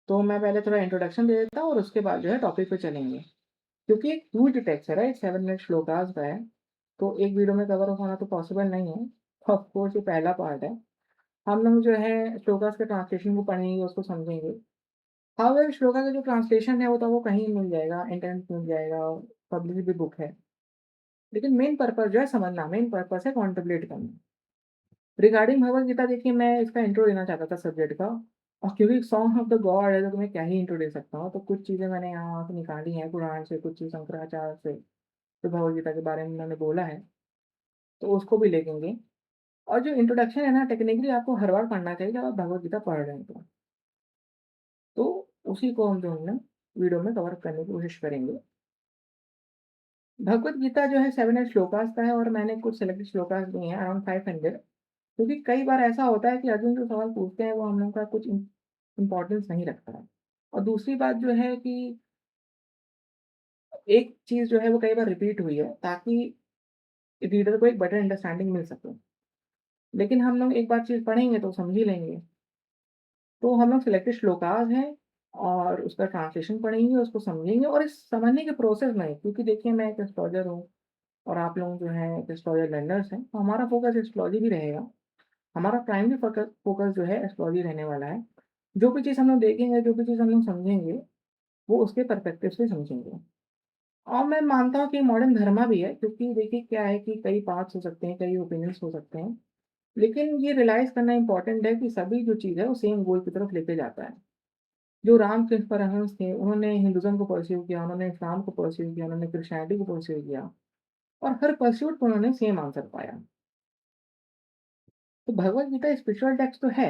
तो मैं पहले थोड़ा इंट्रोडक्शन दे देता हूँ और उसके बाद जो है टॉपिक पे चलेंगे। क्योंकि एक ह्यूज टेक्स्ट है राइट, 7 मिनट श्लोकास का है, तो एक वीडियो में कवर होना तो पॉसिबल नहीं है। ऑफ कोर्स ये पहला पार्ट है। हम लोग जो है श्लोकास के ट्रांसलेशन को पढ़ेंगे, उसको समझेंगे। हाउएवर श्लोका का जो ट्रांसलेशन है वो तो वो कहीं मिल जाएगा, इंटरनेट मिल जाएगा, पब्लिश भी बुक है। लेकिन मेन पर्पस जो है समझना, मेन पर्पस है कॉन्टेम्पलेट करना। रिगार्डिंग भगवद गीता देखिए, मैं इसका इंट्रो देना चाहता था सब्जेक्ट का। और क्योंकि सॉन्ग ऑफ द गॉड है तो मैं क्या ही इंट्रो दे सकता हूँ, तो कुछ चीज़ें मैंने यहाँ से निकाली हैं पुराण से, कुछ चीज़ शंकराचार्य से जो भगवद गीता के बारे में उन्होंने बोला है, तो उसको भी लेंगे। और जो इंट्रोडक्शन है ना, टेक्निकली आपको हर बार पढ़ना चाहिए जब आप भगवद गीता पढ़ रहे हैं तो उसी को हम जो है ना वीडियो में कवर करने की कोशिश करेंगे। भगवद गीता जो है 700 श्लोकास का है और मैंने कुछ सेलेक्टेड श्लोकास दिए हैं, अराउंड 500। क्योंकि कई बार ऐसा होता है कि अर्जुन जो सवाल पूछते हैं वो हम लोग का कुछ इम्पोर्टेंस नहीं रखता है। और दूसरी बात जो है कि एक चीज़ जो है वो कई बार रिपीट हुई है ताकि रीडर को एक बेटर अंडरस्टैंडिंग मिल सके। लेकिन हम लोग एक बार चीज़ पढ़ेंगे तो समझ ही लेंगे। तो हम लोग सिलेक्टेड श्लोकास हैं और उसका ट्रांसलेशन पढ़ेंगे, उसको समझेंगे। और इस समझने के प्रोसेस में, क्योंकि देखिए मैं एक एस्ट्रोलॉजर हूँ और आप लोग जो हैं एक एस्ट्रोलॉजर लर्नर्स हैं, तो हमारा फोकस एस्ट्रोलॉजी भी रहेगा। हमारा प्राइमरी फोकस फोकस जो है एस्ट्रोलॉजी रहने वाला है। जो भी चीज़ हम लोग देखेंगे, जो भी चीज़ हम लोग समझेंगे, वो उसके पर्सपेक्टिव से समझेंगे। और मैं मानता हूँ कि मॉडर्न धर्मा भी है, क्योंकि देखिए क्या है कि कई पाथ्स हो सकते हैं, कई ओपिनियंस हो सकते हैं। लेकिन ये रियलाइज़ करना इम्पोर्टेंट है कि सभी जो चीज़ है वो सेम गोल की तरफ लेके जाता है। जो रामकृष्ण परमहंस थे, उन्होंने हिंदुइज़्म को परस्यू किया, उन्होंने इस्लाम को परस्यू किया, उन्होंने क्रिश्चियनिटी को परस्यू किया और हर परस्यूट पे उन्होंने सेम आंसर पाया। तो भगवद गीता स्पिरिचुअल टेक्स्ट तो है,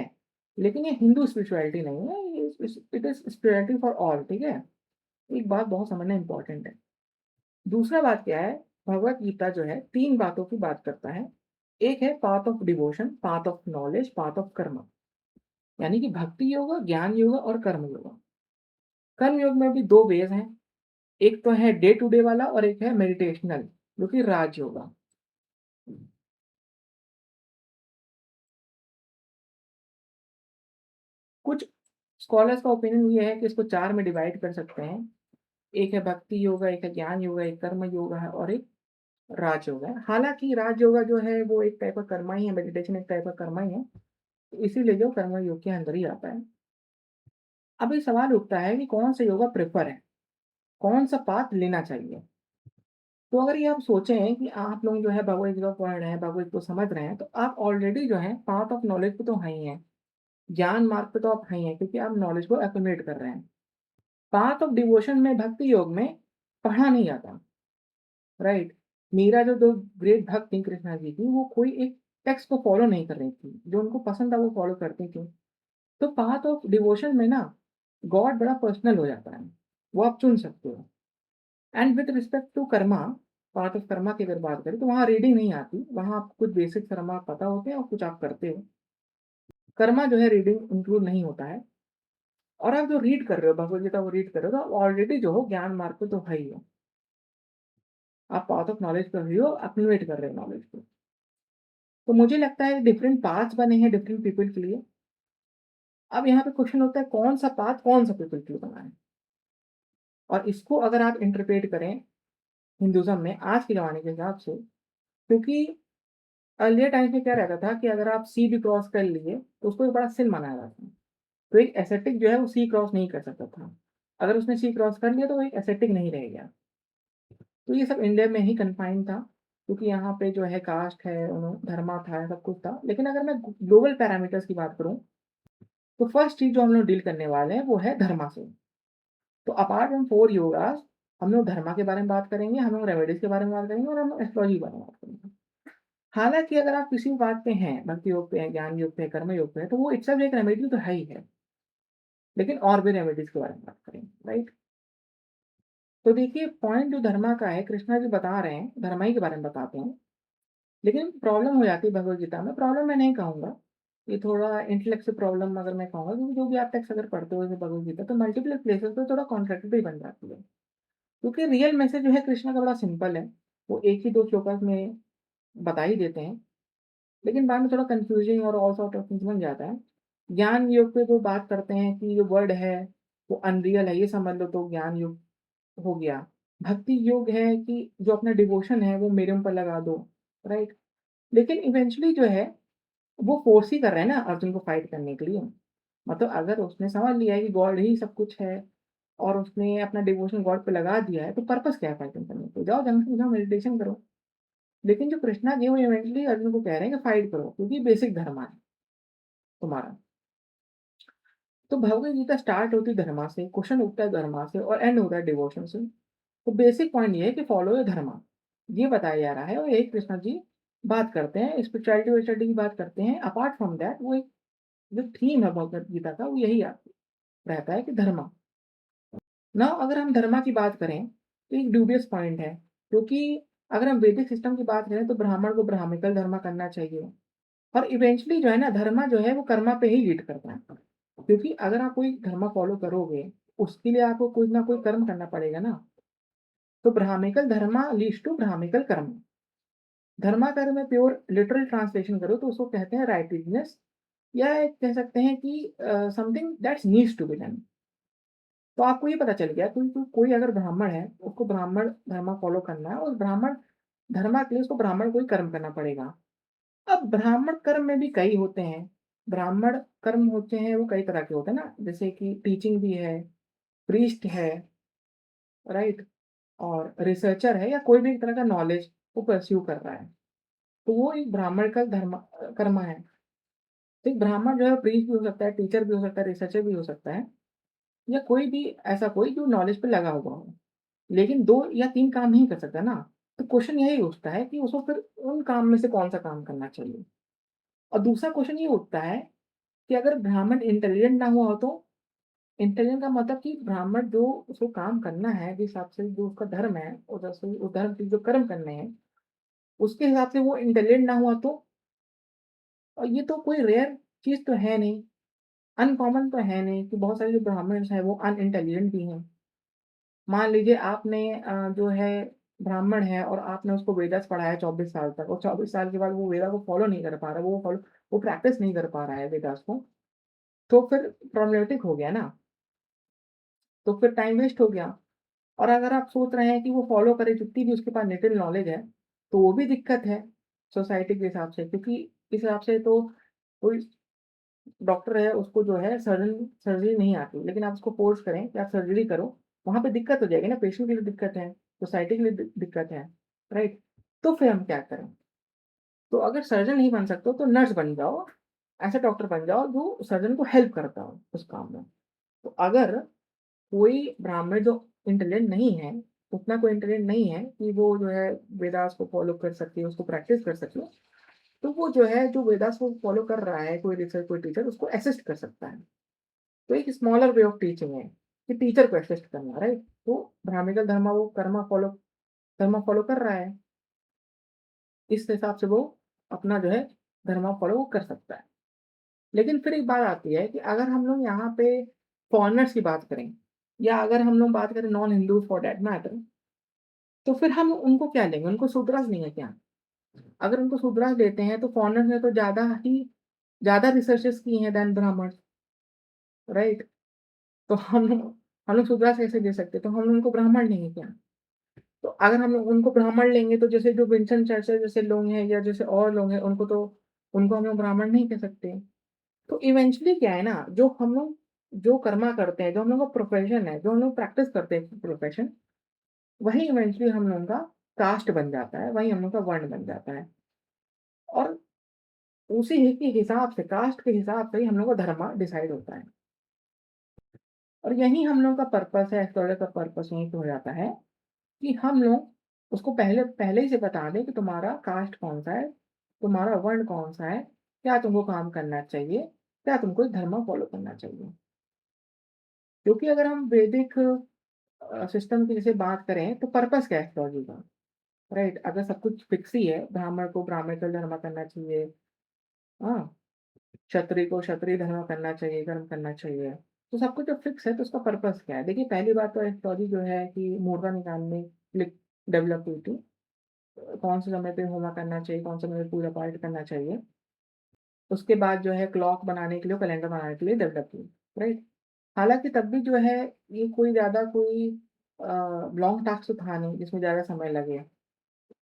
लेकिन ये हिंदू स्पिरिचुअलिटी नहीं है, ये it is spirituality for all, ठीक है? एक बात बहुत समझना इम्पोर्टेंट है। दूसरा बात क्या है, भगवद गीता जो है 3 बातों की बात करता है। एक है path of devotion, path of knowledge, path of कर्म। यानी कि भक्ति योग, ज्ञान योग और कर्म योग। कर्म योग में भी 2 वेज़ हैं। एक तो है डे टू डे वाला और एक है मेडिटेशनल, जो कि राज योगा। कुछ स्कॉलर्स का ओपिनियन ये है कि इसको 4 में डिवाइड कर सकते हैं। एक है भक्ति योगा, एक है ज्ञान योगा, एक कर्म योगा है और एक राज योगा है। हालाँकि राज योगा जो है वो एक टाइप का कर्मा ही है, मेडिटेशन एक टाइप का कर्मा ही है, तो इसीलिए जो कर्म योग के अंदर ही आता है। अब ये सवाल उठता है कि कौन सा योगा प्रेफ़र है? कौन-सा पाथ लेना चाहिए? तो अगर ये आप सोचें कि आप लोग जो है भगवद गीता पढ़ रहे हैं, भगवद गीता को समझ रहे हैं, तो आप ऑलरेडी जो है पाथ ऑफ नॉलेज पे तो हैं ही हैं। ज्ञान मार्ग पे तो आप हैं ही हैं, क्योंकि आप नॉलेज को एक्युमुलेट कर रहे हैं। पाथ ऑफ डिवोशन में, भक्ति योग में पढ़ा नहीं जाता, राइट? मीरा जो 2 ग्रेट भक्त थी कृष्णा जी की, वो कोई एक टेक्स्ट को फॉलो नहीं कर रही थी। जो उनको पसंद था वो फॉलो करती थी। तो पाथ ऑफ डिवोशन में ना गॉड बड़ा पर्सनल हो जाता है। वो आप चुन सकते हो। And with respect to karma, part of karma की अगर बात करें तो वहाँ रीडिंग नहीं आती। वहाँ आप कुछ बेसिक कर्मा पता होते हैं और कुछ आप करते हो। कर्मा जो है रीडिंग इंक्लूड नहीं होता है। और आप जो रीड कर रहे हो, भगवद गीता को रीड कर रहे हो, तो आप ऑलरेडी जो हो ज्ञान मार्ग पे तो है ही हो। आप पाथ ऑफ नॉलेज पे ही हो, एक्युमुलेट कर रहे हो नॉलेज को। तो मुझे लगता है डिफरेंट पाथ्स बने हैं डिफरेंट पीपल के लिए। अब यहाँ पे क्वेश्चन होता है कौन सा पाथ कौन सा पीपल के लिए बना है। और इसको अगर आप इंटरप्रेट करें हिंदुइज्म में आज के ज़माने के हिसाब से, क्योंकि अर्लियर टाइम्स में क्या रहता था कि अगर आप सी भी क्रॉस कर लिए तो उसको एक बड़ा सिन माना जाता था। तो एक एसेटिक जो है वो सी क्रॉस नहीं कर सकता था। अगर उसने सी क्रॉस कर लिया तो वो एक एसेटिक नहीं रह गया। तो ये सब इंडिया में ही कन्फाइंड था, क्योंकि यहाँ पे जो है कास्ट है, धर्मा था, सब कुछ था। लेकिन अगर मैं ग्लोबल पैरामीटर्स की बात करूँ, तो फर्स्ट चीज़ जो हम लोग डील करने वाले हैं वो है धर्मा से। तो अपार्ट फ्रॉम 4 योगास, हम लोग धर्मा के बारे में बात करेंगे, हम लोग रेमेडीज़ के बारे में बात करेंगे और हम लोग एस्ट्रोलॉजी के बारे में बात करेंगे। हालाँकि अगर आप किसी भी बात पे हैं, भक्ति योग पे हैं, ज्ञान योग पे हैं, कर्म योग पे हैं, तो वो इटसेल्फ एक रेमेडी तो है ही है। लेकिन और भी रेमेडीज़ के बारे में बात करेंगे, राइट? तो देखिए पॉइंट जो धर्मा का है, कृष्णा जी बता रहे हैं, धर्मा ही के बारे में बताते हैं। लेकिन प्रॉब्लम हो जाती है भगवद गीता में, प्रॉब्लम मैं नहीं कहूँगा, ये थोड़ा इंटेलेक्चुअल प्रॉब्लम अगर मैं कहूँगा, क्योंकि जो भी आप टेक्स्ट अगर पढ़ते हो जैसे भगवद गीता, तो मल्टीपल प्लेसेस पे थोड़ा कॉन्ट्रडिक्टरी बन जाती है। क्योंकि रियल मैसेज जो है कृष्णा का बड़ा सिंपल है, वो एक ही 2 श्लोकास में बता ही देते हैं। लेकिन बाद में थोड़ा कन्फ्यूजिंग और ऑल सॉर्ट ऑफ थिंग्स बन जाता है। ज्ञान योग पे वो बात करते हैं कि जो वर्ड है, वो अनरियल है, ये समझ लो तो ज्ञान योग हो गया। भक्ति योग है कि जो अपना डिवोशन है वो मेरे ऊपर लगा दो, राइट? लेकिन इवेंचुअली जो है वो फ़ोर्स ही कर रहा है ना अर्जुन को फाइट करने के लिए। मतलब अगर उसने समझ लिया है कि गॉड ही सब कुछ है और उसने अपना डिवोशन गॉड पे लगा दिया है, तो पर्पस क्या है फाइटिंग करने का? जाओ जंगल में जाओ मेडिटेशन करो। लेकिन जो कृष्णा जी हैं वो इवेंचुअली अर्जुन को कह रहे हैं कि फाइट करो क्योंकि बेसिक धर्म है तुम्हारा। तो भगवद गीता स्टार्ट होती है धर्मा से, क्वेश्चन उठता है धर्मा से और एंड होता है डिवोशन से। तो बेसिक पॉइंट ये है कि फॉलो योर धर्मा, ये बताया जा रहा है और यही कृष्णा जी बात करते हैं, स्पिरिचुअलिटी विचुअलिटी की बात करते हैं। अपार्ट फ्रॉम दैट वो एक जो थीम है भगवद गीता का वो यही रहता है कि धर्मा। ना अगर हम धर्मा की बात करें तो एक ड्यूबियस पॉइंट है, क्योंकि अगर हम वैदिक सिस्टम की बात करें तो ब्राह्मण को ब्राह्मिकल धर्मा करना चाहिए और इवेंचुअली जो है ना धर्मा जो है वो कर्मा पे ही लीड करता है। क्योंकि अगर आप कोई धर्म फॉलो करोगे, उसके लिए आपको कोई ना कोई कर्म करना पड़ेगा ना। तो ब्राह्मिकल धर्मा लीड्स टू ब्राह्मिकल कर्म। धर्मा कर्म में प्योर लिटरल ट्रांसलेशन करो तो उसको कहते हैं राइटियसनेस, या एक कह सकते हैं कि something that's needs to be done. तो आपको ये पता चल गया कोई अगर ब्राह्मण है, उसको ब्राह्मण धर्म फॉलो करना है और ब्राह्मण धर्मा के लिए उसको ब्राह्मण को ही कर्म करना पड़ेगा। अब ब्राह्मण कर्म में भी कई होते हैं। ब्राह्मण कर्म होते हैं वो कई तरह के होते हैं ना, जैसे कि टीचिंग भी है, प्रीस्ट है, राइट? और रिसर्चर है या कोई भी एक तरह का नॉलेज वो परस्यू कर रहा है। तो वो एक ब्राह्मण का कर्म है। तो एक ब्राह्मण जो है प्रीस्ट भी हो सकता है, टीचर भी हो सकता है, रिसर्चर भी हो सकता है, या कोई भी ऐसा कोई जो नॉलेज पे लगा हुआ हो। लेकिन 2 या 3 काम नहीं कर सकता ना। तो क्वेश्चन यही उठता है कि उसको फिर उन काम में से कौन-सा काम करना चाहिए? और दूसरा क्वेश्चन ये उठता है कि अगर ब्राह्मण इंटेलिजेंट ना हुआ हो तो? इंटेलिजेंट का मतलब कि ब्राह्मण जो उसको काम करना है, जिस हिसाब से जो उसका धर्म है, उस धर्म के जो कर्म करने हैं, उसके हिसाब से वो इंटेलिजेंट ना हुआ तो? और ये तो कोई रेयर चीज़ तो है नहीं, अनकॉमन तो है नहीं कि बहुत सारे जो ब्राह्मण्स हैं वो अनइंटेलिजेंट भी हैं। मान लीजिए आपने जो है ब्राह्मण है और आपने उसको वेदास पढ़ाया 24 साल तक और 24 साल के बाद वो वेदा को फॉलो नहीं कर पा रहा, वो प्रैक्टिस नहीं कर पा रहा है वेदास को, तो फिर प्रॉब्लमेटिक हो गया ना, तो फिर टाइम वेस्ट हो गया। और अगर आप सोच रहे हैं कि वो फ़ॉलो करे जितनी भी उसके पास लिटिल नॉलेज है, तो वो भी दिक्कत है सोसाइटी के हिसाब से, क्योंकि इस हिसाब से तो कोई डॉक्टर है उसको जो है सर्जरी नहीं आती, लेकिन आप उसको फ़ोर्स करें कि आप सर्जरी करो, वहाँ पे दिक्कत हो जाएगी ना, पेशेंट के लिए दिक्कत है, सोसाइटी के लिए दिक्कत है, राइट? तो फिर हम क्या करें? तो अगर सर्जन नहीं बन सकते हो तो नर्स बन जाओ, ऐसा डॉक्टर बन जाओ जो सर्जन को हेल्प करता हो उस काम में। तो अगर कोई ब्राह्मण जो इंटेलिजेंट नहीं है, उतना कोई इंटेलिजेंट नहीं है कि वो जो है वेदास को फ़ॉलो कर सके, उसको प्रैक्टिस कर सके, तो वो जो है जो वेदास को फ़ॉलो कर रहा है, कोई रिसर्च कोई टीचर उसको असिस्ट कर सकता है। तो एक स्मॉलर वे ऑफ टीचिंग है कि टीचर को असिस्ट करना, राइट? तो ब्राह्मणिकल धर्म फ़ॉलो कर रहा है, इस हिसाब से वो अपना जो है धर्म फ़ॉलो वो कर सकता है। लेकिन फिर एक बात आती है कि अगर हम लोग यहाँ पे फॉरेनर्स की बात करें या अगर हम लोग बात करें non Hindu for that matter, तो फिर हम उनको क्या लेंगे? उनको शूद्रस लेंगे क्या? अगर उनको शूद्रस लेते हैं तो फॉरेनर्स ने तो ज़्यादा रिसर्चेज़ की हैं दैन ब्राह्मण्स, राइट? तो हम लोग शूद्रस कैसे ले सकते हैं? तो हम लोग उनको ब्राह्मण लेंगे क्या? तो अगर हम लोग उनको ब्राह्मण लेंगे तो जैसे जो विंस्टन चर्चिल जैसे लोग हैं या जैसे और लोग हैं उनको हम लोग ब्राह्मण नहीं कह सकते। तो इवेंचुअली क्या है ना, जो हम लोग जो कर्मा करते हैं, जो हम लोग का प्रोफ़ेशन है, जो हम लोग प्रैक्टिस करते हैं प्रोफ़ेशन, वही इवेंचुअली हम लोगों का कास्ट बन जाता है, वही हम लोग का वर्ण बन जाता है। और उसी ही के हिसाब से, कास्ट के हिसाब से ही हम लोग का धर्म डिसाइड होता है। और यही हम लोग का पर्पस है, एस्ट्रोलॉजी का पर्पस यहीं पे हो जाता है कि हम लोग उसको पहले पहले ही से बता दें कि तुम्हारा कास्ट कौन-सा है, तुम्हारा वर्ण कौन-सा है, क्या तुमको काम करना चाहिए, क्या तुमको धर्म फ़ॉलो करना चाहिए। क्योंकि अगर हम वैदिक सिस्टम की जैसे बात करें तो पर्पस क्या है एस्ट्रोलॉजी का, राइट? अगर सब कुछ फिक्स ही है, ब्राह्मण को ब्राह्मण धर्म करना चाहिए, हाँ, क्षत्रिय को क्षत्रिय धर्म करना चाहिए, कर्म करना चाहिए, तो सब कुछ जब फिक्स है तो उसका पर्पस क्या है? देखिए पहली बात तो एस्ट्रोलॉजी जो है कि मुहूर्त निकालने डेवलप हुई थी। कौन से समय पे होमा करना चाहिए, कौन से समय पे पूजा पाठ करना चाहिए। उसके बाद जो है क्लॉक बनाने के लिए, कैलेंडर बनाने के लिए डेवलप हुई, राइट? हालाँकि तब भी जो है ये कोई ज़्यादा कोई लॉन्ग टास्क तो था नहीं जिसमें ज़्यादा समय लगे।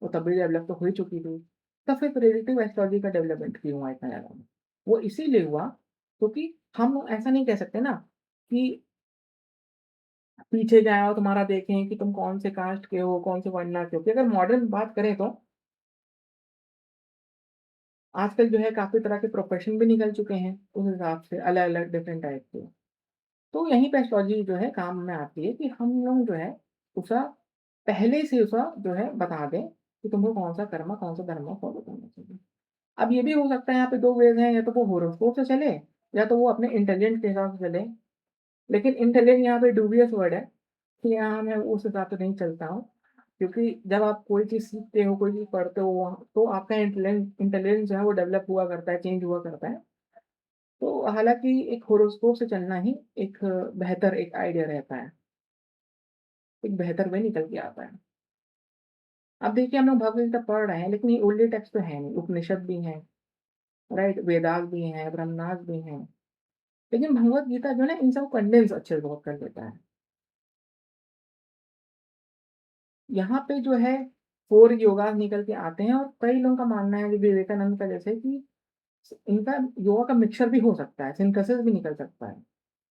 वो तब भी डेवलप तो हो ही चुकी थी। तब फिर प्रिडिक्टिव एस्ट्रोलॉजी का डेवलपमेंट क्यों हुआ इतना ज़्यादा? वो इसीलिए हुआ क्योंकि हम ऐसा नहीं कह सकते ना कि पीछे जाएँ और तुम्हारा देखें कि तुम कौन से कास्ट के हो, कौन से वर्ण के हो। कि अगर मॉडर्न बात करें तो आजकल जो है काफ़ी तरह के प्रोफ़ेशन भी निकल चुके हैं, उस हिसाब से अलग-अलग डिफरेंट टाइप के। तो यहीं पे एस्ट्रोलॉजी जो है काम में आती है कि हम लोग जो है उसका पहले से उसका जो है बता दें कि तुमको कौन-सा कर्म, कौन-सा धर्म फ़ॉलो करना चाहिए। अब ये भी हो सकता है यहाँ पे 2 वेज़ हैं, या तो वो हॉरोस्कोप से चले या तो वो अपने इंटेलिजेंस के हिसाब से चले। लेकिन इंटेलिजेंट यहाँ पे डूबियस वर्ड है कि यहाँ मैं उस हिसाब से नहीं चलता हूँ। क्योंकि जब आप कोई चीज़ सीखते हो, कोई चीज़ पढ़ते हो तो आपका इंटेलिजेंस जो है वो डेवलप हुआ करता है, चेंज हुआ करता है। तो हालाँकि एक हॉरोस्कोप से चलना ही एक बेहतर एक आइडिया रहता है। एक बेहतर वे निकल के आता है। अब देखिए हम लोग भगवद गीता पढ़ रहे हैं लेकिन ये ओल्डे टेक्स्ट तो है नहीं, उपनिषद भी हैं, राइट? वेदास भी हैं, ब्रह्मणास भी हैं। लेकिन भगवद गीता जो है ना इन सब कंडेंस अच्छे से बहुत कर देता है। यहाँ पे जो है 4 योगास निकल के आते हैं और कई लोगों का मानना है, जो विवेकानंद का जैसे कि इनका योगा का मिक्सचर भी हो सकता है, सिंथेसिस भी निकल सकता है।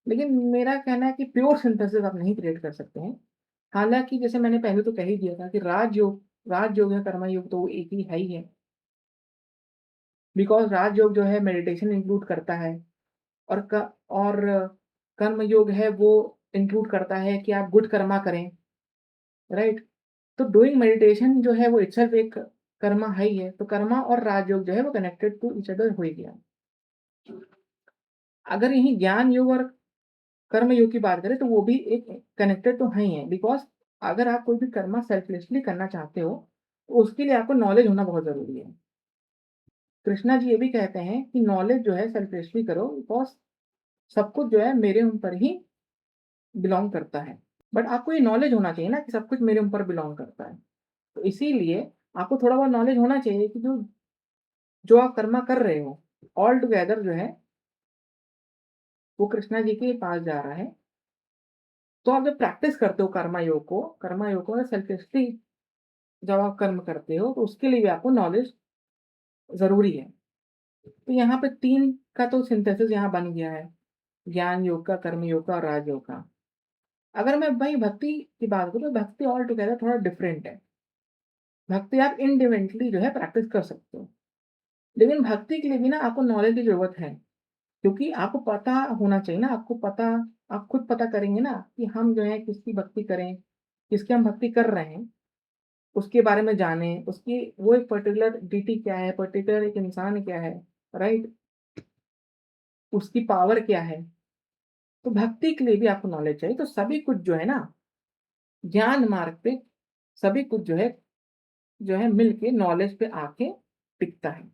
लेकिन मेरा कहना है कि प्योर सिंथेसिस आप नहीं क्रिएट कर सकते हैं। हालाँकि जैसे मैंने पहले तो कह ही दिया था कि राजयोग या कर्म योग तो वो एक ही है ही है। बिकॉज़ राजयोग जो है मेडिटेशन इंक्लूड करता है और और कर्म योग है वो इंक्लूड करता है कि आप गुड कर्मा करें, राइट? तो डूइंग मेडिटेशन जो है वो इटसेल्फ एक कर्मा है ही है। तो कर्मा और राजयोग जो है वो कनेक्टेड टू ईच अदर हो ही गया। अगर यहीं ज्ञान योग और कर्म योग की बात करें तो वो भी एक कनेक्टेड तो है ही है। बिकॉज़ अगर आप कोई भी कर्मा सेल्फलेसली करना चाहते हो, तो उसके लिए आपको नॉलेज होना बहुत ज़रूरी है। कृष्णा जी ये भी कहते हैं कि नॉलेज जो है सेल्फलेसली करो बिकॉज़ सब कुछ जो है मेरे ऊपर ही बिलॉन्ग करता है। बट आपको ये नॉलेज होना चाहिए ना कि सब कुछ मेरे ऊपर बिलॉन्ग करता है। तो इसीलिए आपको थोड़ा बहुत नॉलेज होना चाहिए कि जो जो आप कर्मा कर रहे हो, ऑल टुगेदर जो है वो कृष्णा जी के पास जा रहा है। तो आप जब प्रैक्टिस करते हो कर्मा योग को सेल्फलेसली जब आप कर्म करते हो तो उसके लिए भी आपको नॉलेज ज़रूरी है। तो यहाँ पे 3 का तो सिंथेसिस यहाँ बन गया है, ज्ञान योग का, कर्म योग का और राजयोग का। अगर मैं वहीं भक्ति की बात करूँ तो भक्ति ऑल टुगेदर थोड़ा डिफरेंट है। भक्ति आप इंडिपेंडेंटली जो है प्रैक्टिस कर सकते हो। लेकिन भक्ति के लिए भी ना आपको नॉलेज की ज़रूरत है। क्योंकि आपको पता होना चाहिए ना, आप खुद पता करेंगे ना कि हम जो है किसकी भक्ति करें, किसकी हम भक्ति कर रहे हैं, उसके बारे में जानें, उसकी वो एक पर्टिकुलर डीटी क्या है, पर्टिकुलर एक इंसान क्या है, राइट? उसकी पावर क्या है? तो भक्ति के लिए भी आपको नॉलेज चाहिए। तो सभी कुछ जो है ना, ज्ञान मार्ग पे सभी कुछ जो है मिल के नॉलेज पे आके टिकता है।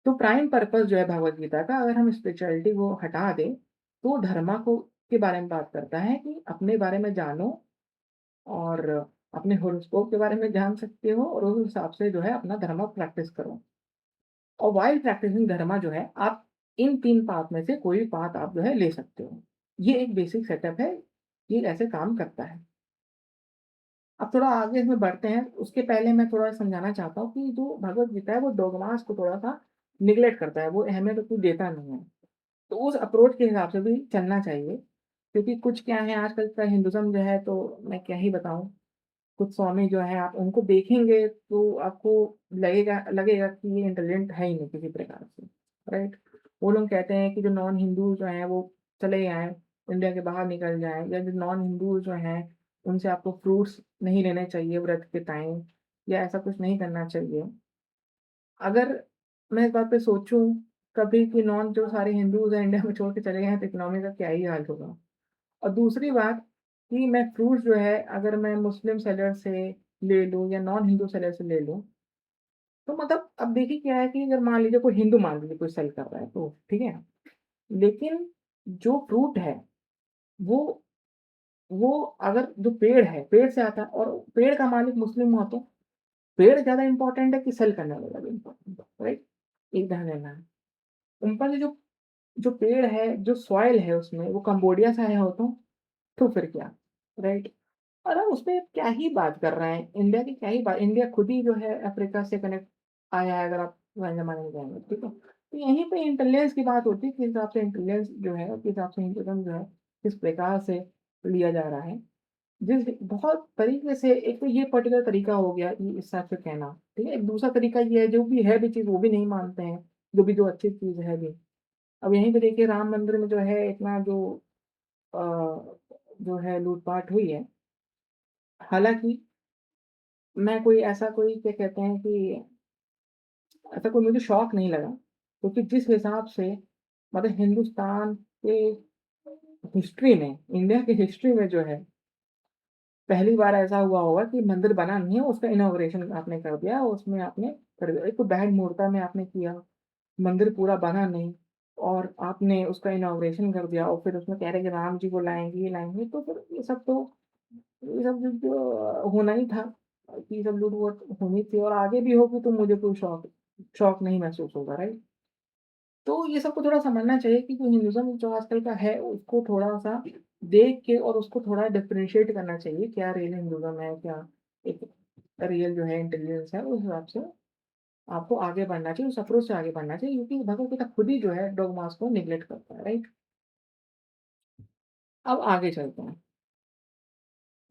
तो प्राइम पर्पस जो है भगवद गीता का अगर हम स्पिरिचुअलिटी को हटा दें, तो धर्मा को के बारे में बात करता है कि अपने बारे में जानो और अपने हॉरोस्कोप के बारे में जान सकते हो और उस हिसाब से जो है अपना धर्म प्रैक्टिस करो। और व्हाइल प्रैक्टिसिंग धर्मा जो है आप इन 3 पाथ में से कोई भी पाथ आप जो है ले सकते हो। ये एक बेसिक सेटअप है, ये ऐसे काम करता है। अब थोड़ा आगे इसमें बढ़ते हैं, उसके पहले मैं थोड़ा समझाना चाहता हूँ कि जो भगवद गीता है वो डोग्मास को थोड़ा-सा नेग्लेक्ट करता है, वो अहमियत उतनी देता नहीं है। तो उस अप्रोच के हिसाब से भी चलना चाहिए, क्योंकि कुछ क्या है आजकल का हिंदुइज़्म जो है तो मैं क्या ही बताऊँ, कुछ स्वामी जो हैं आप उनको देखेंगे तो आपको लगेगा लगेगा कि ये इंटेलिजेंट है ही नहीं किसी प्रकार से, राइट? वो लोग कहते हैं कि जो नॉन हिंदू जो हैं वो चले जाएँ, इंडिया के बाहर निकल जाएँ या जो नॉन हिंदू जो हैं, उनसे आपको फ्रूट्स नहीं लेने चाहिए व्रत के टाइम या ऐसा कुछ नहीं करना चाहिए। अगर मैं इस बात पे सोचूँ कभी कि नॉन जो सारे हिंदूज़ हैं इंडिया में छोड़ के चले गए हैं तो इकोनॉमी का क्या ही हाल होगा। और दूसरी बात कि मैं फ्रूट्स जो है अगर मैं मुस्लिम सेलर से ले लूँ या नॉन हिंदू सेलर से ले लूँ, तो मतलब अब देखिए क्या है कि अगर मान लीजिए कोई हिंदू मान लीजिए कोई सेल कर रहा है तो, ठीक है? लेकिन जो फ्रूट है वो वो अगर जो पेड़ है, पेड़ से आता है और पेड़ का मालिक मुस्लिम हुआ तो पेड़ ज़्यादा इम्पोर्टेंट है कि सेल करने वाला ज़्यादा इम्पोर्टेंट है, राइट? एक ध्यान देना है। ऊपर से जो जो पेड़ है, जो सॉइल है उसमें वो कंबोडिया से आया हो तो फिर क्या, राइट? और हम उसमें क्या ही बात कर रहे हैं, इंडिया की क्या ही बात, इंडिया खुद ही जो है अफ्रीका से कनेक्ट आया है, अगर आप पुराने ज़माने में जाएँगे, ठीक है? तो यहीं पे इंटेलिजेंस की बात होती है, किस हिसाब से इंटेलिजेंस जो है, किस हिसाब से हिंदुइज़्म जो है, किस प्रकार से लिया जा रहा है। जिस बहुत तरीके से, एक तो ये पर्टिकुलर तरीका हो गया ये इस हिसाब से कहना, ठीक है? एक दूसरा तरीका ये है, जो भी है भी चीज़ वो भी नहीं मानते हैं, जो अच्छी चीज़ है भी। अब यहीं पे देखिए राम मंदिर में जो है इतना अ, जो है लूट-पाट हुई है। हालाँकि मैं कोई ऐसा कोई क्या कहते हैं कि ऐसा कोई मुझे शौक नहीं लगा, क्योंकि जिस हिसाब से मतलब हिंदुस्तान के हिस्ट्री में, इंडिया की हिस्ट्री में जो है, पहली बार ऐसा हुआ होगा कि मंदिर बना नहीं है, उसका इनॉग्रेशन आपने कर दिया, उसमें आपने कर दिया। एक तो बैड मुहूर्त में आपने किया, मंदिर पूरा बना नहीं और आपने उसका इनॉग्रेशन कर दिया और फिर उसमें कह रहे हैं कि राम जी को लाएँगे, ये लाएँगे, तो फिर ये सब जो होना ही था, कि ये सब लूट-वूट होनी थी और आगे भी होगी, तो मुझे कोई शौक शौक नहीं महसूस होगा, राइट? तो ये सबको थोड़ा समझना चाहिए कि जो हिंदुइज़्म जो आजकल का है, उसको थोड़ा-सा देख के और उसको थोड़ा डिफरेंशिएट करना चाहिए, क्या रियल हिंदुइज़्म है, क्या एक रियल जो है इंटेलिजेंस है, उस हिसाब से आपको आगे बढ़ना चाहिए, उस अप्रोच से आगे बढ़ना चाहिए, क्योंकि भगवद गीता खुद ही जो है डॉगमास को नेगलेक्ट करता है, राइट? अब आगे चलते हैं।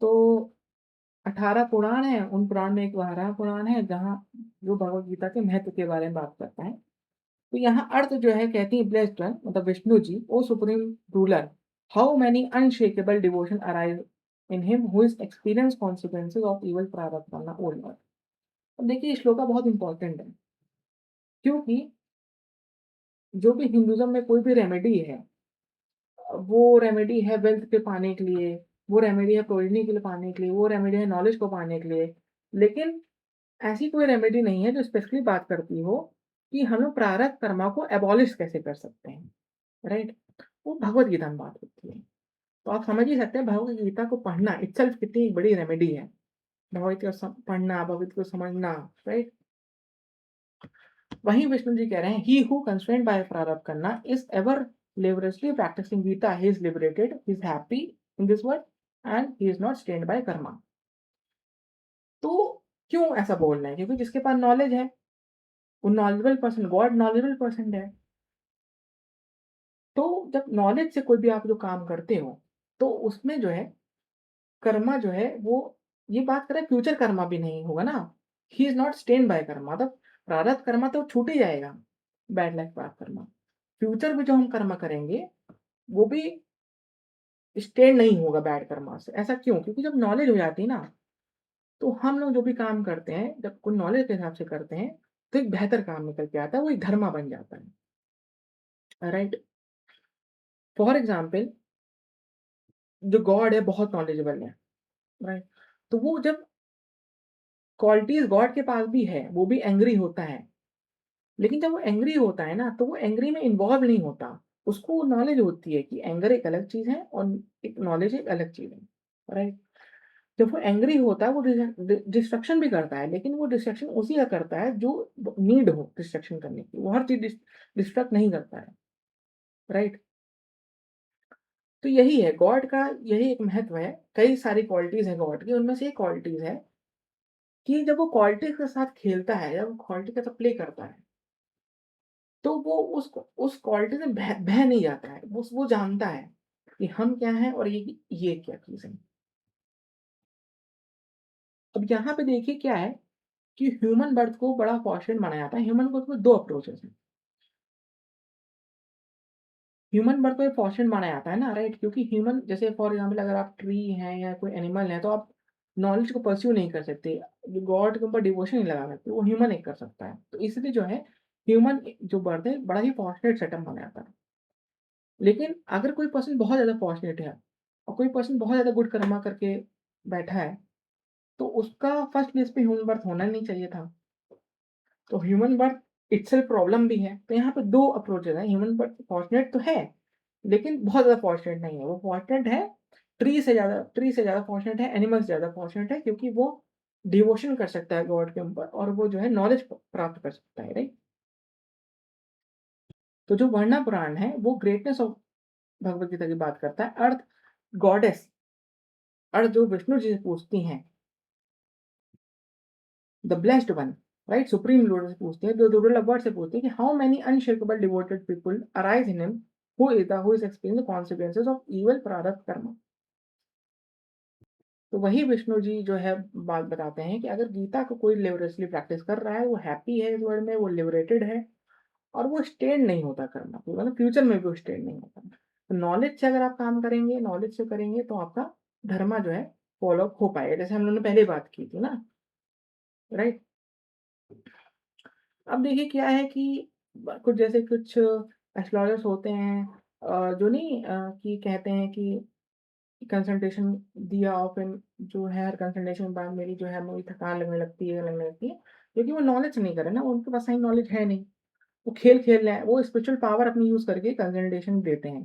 तो 18 पुराण हैं, उन पुराण में एक 12वाँ पुराण है, जहाँ जो भगवद गीता के महत्व के बारे में बात करता है। तो यहाँ अर्थ जो है कहती है ब्लेस्ड वन मतलब Vishnu ji, O supreme ruler, how many unshakeable devotion arise in him who is experience consequences of evil प्रारब्धना ओ लॉर्ड। अब देखिए ये श्लोका बहुत इंपॉर्टेंट है, क्योंकि जो भी हिंदुइज्म में कोई भी रेमेडी है, वो रेमेडी है वेल्थ के पाने के लिए, वो रेमेडी है प्रोजनी के लिए पाने के लिए, वो रेमेडी है नॉलेज को पाने के लिए। लेकिन ऐसी कोई रेमेडी नहीं है जो स्पेसिफिकली बात करती हो कि हम लोग प्रारब्ध कर्मा को एबॉलिश कैसे कर सकते हैं, राइट? वो भगवद गीता में बात होती है। तो आप समझ ही सकते हैं भगवद गीता को पढ़ना इटसेल्फ कितनी बड़ी रेमेडी है। भगवद गीता पढ़ना, भगवद गीता को समझना, राइट? वहीं विष्णु जी कह रहे हैं, ही हु कंस्ट्रेन्ड बाय प्रारब्ध करना is ever laboriously practicing Gita, he is liberated, he is happy in this world and he is not stained by karma. तो क्यों ऐसा बोल रहे हैं? क्योंकि जिसके पास नॉलेज है, वो knowledgeable person, God knowledgeable person है। तो जब नॉलेज से कोई भी आप जो काम करते हो, तो उसमें जो है कर्मा जो है वो, ये बात करें फ्यूचर कर्मा भी नहीं होगा ना। He is not stained by karma, मतलब प्रारब्ध कर्मा तो छूट ही जाएगा, बैड लाइफ पाप कर्मा। फ्यूचर में जो हम कर्म करेंगे, वो भी स्टेन नहीं होगा बैड कर्मा से। ऐसा क्यों? क्योंकि जब नॉलेज हो जाती है ना, तो हम लोग जो भी काम करते हैं, जब कोई नॉलेज के हिसाब से करते हैं, तो एक बेहतर काम निकल के आता है, वो एक धर्मा बन जाता है, राइट? फॉर एग्ज़ाम्पल जो गॉड है बहुत नॉलेजेबल है, राइट? तो वो जब क्वालिटीज़ गॉड के पास भी है, वो भी एंग्री होता है। लेकिन जब वो एंग्री होता है ना, तो वो एंग्री में इन्वॉल्व नहीं होता। उसको नॉलेज होती है कि एंगर एक अलग चीज़ है और एक नॉलेज एक अलग चीज़ है, राइट? जब वो एंग्री होता है, वो डिस्ट्रक्शन भी करता है, लेकिन वो डिस्ट्रक्शन उसी का करता है जो नीड हो डिस्ट्रक्शन करने की। वो हर चीज़ डिस्ट्रक्ट नहीं करता है, राइट? तो यही है गॉड का, यही एक महत्व है। कई सारी क्वालिटीज़ हैं गॉड की, उनमें से एक क्वालिटीज़ है कि जब वो क्वालिटीज़ के साथ खेलता है, जब वो क्वालिटी के साथ प्ले करता है, तो वो उस क्वालिटी से बह नहीं जाता है। वो जानता है कि हम क्या हैं और ये क्या चीज़ है। अब यहाँ पे देखिए क्या है कि ह्यूमन बर्थ को बड़ा फॉर्च्यूनेट माना जाता है। ह्यूमन बर्थ में 2 अप्रोचेज़ हैं। ह्यूमन बर्थ को फॉर्च्यूनेट माना जाता है ना, राइट? क्योंकि ह्यूमन जैसे फॉर एग्ज़ाम्पल अगर आप ट्री हैं या कोई एनिमल है, तो आप नॉलेज को परस्यू नहीं कर सकते। गॉड के ऊपर डिवोशन नहीं लगा सकते, वो ह्यूमन एक कर सकता है। तो इसलिए जो है ह्यूमन जो बर्थ है बड़ा ही फॉर्च्यूनेट सेटअप माना जाता है। लेकिन अगर कोई पर्सन बहुत ज़्यादा फॉर्च्यूनेट है और कोई पर्सन बहुत ज़्यादा गुड कर्मा करके बैठा है, तो उसका फर्स्ट प्लेस पे ह्यूमन बर्थ होना नहीं चाहिए था। तो ह्यूमन बर्थ इटसेल्फ प्रॉब्लम भी है। तो यहाँ पे 2 अप्रोचेज़ हैं। ह्यूमन बर्थ फॉर्च्यूनेट तो है, लेकिन बहुत ज़्यादा फॉर्च्यूनेट नहीं है। वो फॉर्च्यूनेट है, ट्री से ज़्यादा फॉर्च्यूनेट है, एनिमल से ज़्यादा फॉर्च्यूनेट है, क्योंकि वो डिवोशन कर सकता है गॉड के ऊपर और वो जो है नॉलेज प्राप्त कर सकता है, राइट? तो जो वर्णा पुराण है वो ग्रेटनेस ऑफ भगवद गीता की बात करता है। अर्थ गॉडेस, अर्थ जो विष्णु जी से पूछती हैं, the blessed one, right, supreme Lord से पूछती है, जो रूरल वर्ड से पूछती है कि how many unshakeable devoted people arise in him who is experience the consequences of evil प्रारब्ध कर्म। तो वही विष्णु जी जो है बात बताते हैं कि अगर गीता को कोई लिबरेटली प्रैक्टिस कर रहा है, वो हैप्पी है इस वर्ल्ड में, वो लिबरेटेड है और वो स्टेन नहीं होता कर्म, मतलब फ्यूचर में भी वो स्टेन नहीं होता। तो नॉलेज से अगर आप काम करेंगे, नॉलेज से करेंगे तो आपका धर्मा जो है फॉलो हो पाएगा, जैसे हम लोगों ने पहले बात की थी ना, राइट। अब देखिए क्या है कि कुछ जैसे कुछ एस्ट्रोलॉजर्स होते हैं जो नहीं कि कहते हैं कि कंसल्टेशन दिया और फिर जो है हर कंसल्टेशन के बाद मेरी जो है मुझे थकान लगने लगती है, क्योंकि वो नॉलेज नहीं करे ना, उनके पास सही नॉलेज है नहीं। वो खेल रहे हैं, वो स्पिरिचुअल पावर अपनी यूज़ करके कंसल्टेशन देते हैं।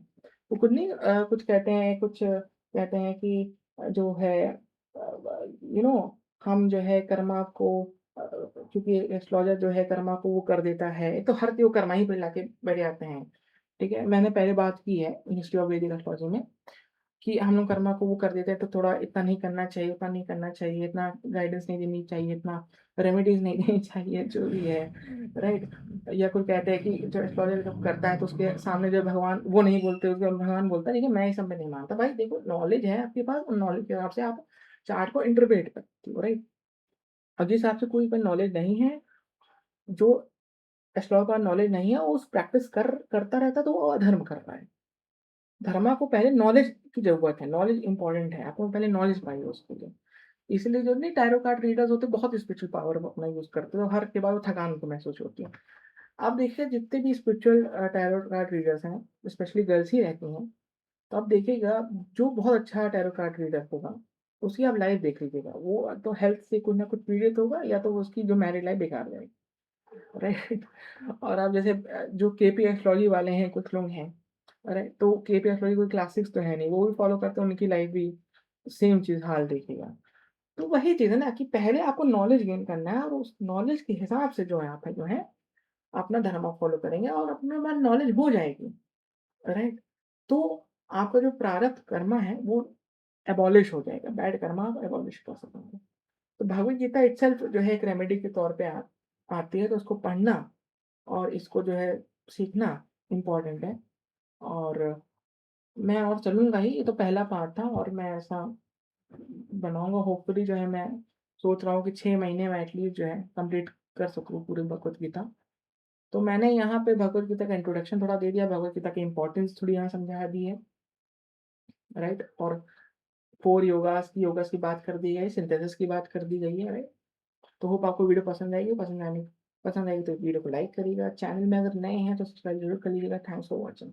वो कुछ नहीं कुछ कहते हैं, कुछ कहते हैं कि जो है हम जो है कर्मा को क्योंकि एस्ट्रोलॉजर जो है कर्मा को वो कर देता है, तो हर वो कर्मा ही पे लाके बैठ जाते हैं। ठीक है? मैंने पहले बात की है हिस्ट्री ऑफ वैदिक एस्ट्रोलॉजी में कि हम लोग कर्मा को वो कर देते हैं, तो थोड़ा इतना नहीं करना चाहिए, उतना नहीं करना चाहिए, इतना गाइडेंस नहीं देनी चाहिए, इतना रेमेडीज़ नहीं देनी चाहिए, जो भी है, राइट? या कोई कहते हैं कि जो एस्ट्रोलॉजर जब करता है तो उसके सामने जो भगवान वो नहीं बोलते, उसके भगवान बोलता है, देखिए मैं इस सब में नहीं मानता। भाई देखो नॉलेज है आपके पास, उन नॉलेज के हिसाब से आप चार्ट को इंटरप्रेट करते हो, राइट? और जिस हिसाब से कोई पर नॉलेज नहीं है, जो एस्ट्रोलॉजर का नॉलेज नहीं है, वो उस प्रैक्टिस करता रहता है, तो वो अधर्म कर रहा है। धर्मा को पहले नॉलेज की ज़रूरत है, नॉलेज इम्पोर्टेंट है, आपको पहले नॉलेज चाहिए उसके लिए। इसलिए जो नहीं टैरो कार्ड रीडर्स होते हैं, बहुत स्पिरिचुअल पावर अपना यूज़ करते हैं, और हर के बाद वो थकान उनको महसूस होती है। आप देखिए जितने भी स्पिरिचुअल टैरो कार्ड रीडर्स हैं, स्पेशली गर्ल्स ही रहती हैं, तो आप देखिएगा जो बहुत अच्छा टैरो कार्ड रीडर होगा, उसकी आप लाइफ़ देख लीजिएगा, वो तो हेल्थ से कुछ ना कुछ पीड़ित होगा या तो उसकी जो मैरिड लाइफ़ बेकार जाएगी, राइट? और आप जैसे जो केपी एस्ट्रोलॉजी वाले हैं, कुछ लोग हैं, राइट? तो केपी एस्ट्रोलॉजी कोई क्लासिक्स तो है नहीं, वो भी फॉलो करते हैं, उनकी लाइफ़ भी सेम चीज़ हाल देखिएगा। तो वही चीज़ है ना कि पहले आपको नॉलेज गेन करना है और उस नॉलेज के हिसाब से जो है आप जो है अपना धर्म फॉलो करेंगे और अपने पास नॉलेज हो जाएगी, राइट? तो आपका जो प्रारब्ध कर्म है वो एबॉलिश हो जाएगा, बैड कर्म आप एबॉलिश कर सकेंगे। तो भगवद गीता इटसेल्फ जो है एक रेमेडी के तौर पे आती है, तो उसको पढ़ना और इसको जो है सीखना इम्पोर्टेंट है। और मैं और चलूँगा ही, ये तो पहला पार्ट था और मैं ऐसा बनाऊँगा, होपफुली जो है मैं सोच रहा हूँ कि 6 महीने में एटलीस्ट जो है कंप्लीट कर सकूँ पूरी भगवद गीता। तो मैंने यहाँ पे भगवद गीता का इंट्रोडक्शन थोड़ा दे दिया, भगवद गीता की इम्पोर्टेंस थोड़ी यहाँ समझा दी है, राइट? और 4 योगास की बात कर दी गई, सिंथेसिस की बात कर दी गई है, राइट? तो होप आपको वीडियो पसंद आएगी तो वीडियो को लाइक करिएगा, चैनल में अगर नए हैं तो सब्सक्राइब ज़रूर कर लीजिएगा। Thanks for watching.